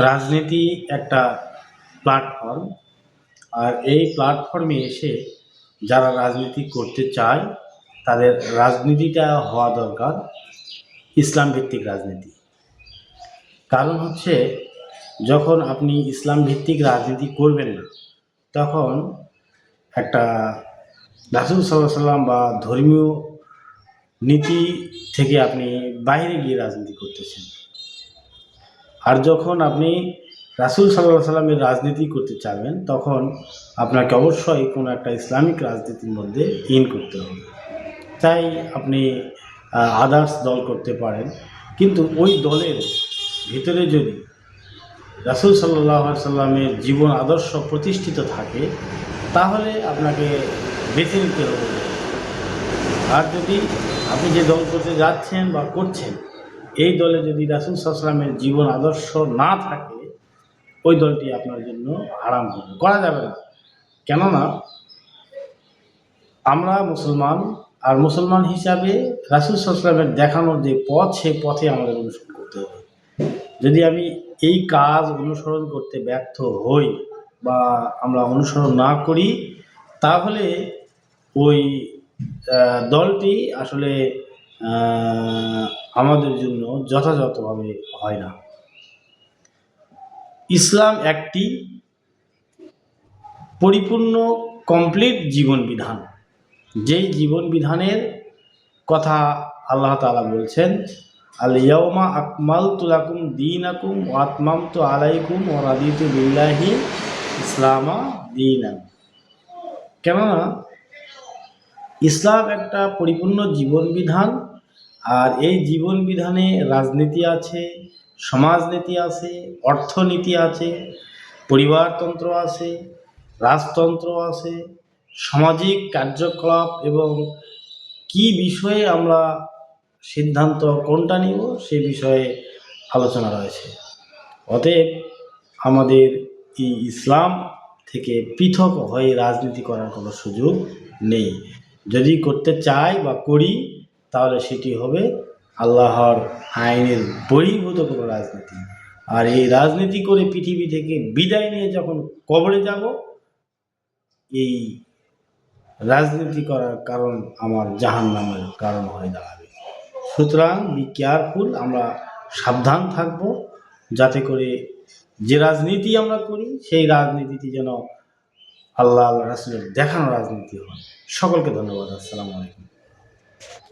রাজনীতি একটা প্ল্যাটফর্ম, আর এই প্ল্যাটফর্মে এসে যারা রাজনীতি করতে চায় তাদের রাজনীতিটা হওয়া দরকার ইসলাম ভিত্তিক রাজনীতি। কারণ হচ্ছে, যখন আপনি ইসলাম ভিত্তিক রাজনীতি করবেন না, তখন একটা রাসূল সাল্লাল্লাহু আলাইহি সাল্লাম বা ধর্মীয় নীতি থেকে আপনি বাইরে গিয়ে রাজনীতি করতেছেন। আর যখন আপনি রাসূল সাল্লাল্লাহু আলাইহি সাল্লামের রাজনীতি করতে চাবেন, তখন আপনাকে অবশ্যই কোনো একটা ইসলামিক রাজনীতির মধ্যে করতে হবে। তাই আপনি আদার্স দল করতে পারেন, কিন্তু ওই দলের ভিতরে যদি রাসূল সাল্লাল্লাহু আলাইহি সাল্লামের জীবন আদর্শ প্রতিষ্ঠিত থাকে, তাহলে আপনাকে বেছে নিতে হবে। আর যদি আপনি যে দল করতে যাচ্ছেন বা করছেন, এই দলে যদি রাসূল সাল্লাল্লাহু আলাইহি সাল্লামের জীবন আদর্শ না থাকে, ওই দলটি আপনার জন্য হারাম হবে, করা যাবে না। কেননা আমরা মুসলমান, আর মুসলমান হিসাবে রাসূল সাল্লাল্লাহু আলাইহি সাল্লামের দেখানো যে পথ, সেই পথে আমাদের অনুসরণ করতে হবে। যদি আমি এই কাজ অনুসরণ করতে ব্যর্থ হই বা আমরা অনুসরণ না করি, তাহলে ওই দলটি আসলে আমাদের জন্য যথাযথভাবে হয় না। ইসলাম একটি পরিপূর্ণ কমপ্লিট জীবন বিধান, যেই জীবন বিধানের কথা আল্লাহ তাআলা বলছেন, আল ইয়াউমা আকমালতু লাকুম দীনাকুম ওয়া আতমামতু আলাইকুম ওয়া রাদিতু বিল্লাহি ইসলামা দীনান। কেননা ইসলাম একটা পরিপূর্ণ জীবন বিধান, আর এই জীবন বিধানে রাজনীতি আছে, সমাজনীতি আছে, অর্থনীতি আছে, পরিবারতন্ত্র আছে, রাজতন্ত্র আছে, সামাজিক কার্যকলাপ এবং কি বিষয়ে আমরা সিদ্ধান্ত কোনটা নিব সে বিষয়ে আলোচনা রয়েছে। অতএব আমাদের এই ইসলাম থেকে পৃথক হয়ে রাজনীতি করার কোনো সুযোগ নেই। যদি করতে চাই বা করি, তাহলে সেটি হবে আল্লাহর আইনের বহির্ভূত কোনো রাজনীতি। আর এই রাজনীতি করে পৃথিবী থেকে বিদায় নিয়ে যখন কবরে যাব, এই রাজনীতি করার কারণ আমার জাহান্নামের কারণ হয়ে দাঁড়াবে। সুতরাং বি কেয়ারফুল, আমরা সাবধান থাকব, যাতে করে যে রাজনীতি আমরা করি সেই রাজনীতিটি যেন আল্লাহ রাসূলের দেখানো রাজনীতি হয়। সকলকে ধন্যবাদ। আসসালামু আলাইকুম।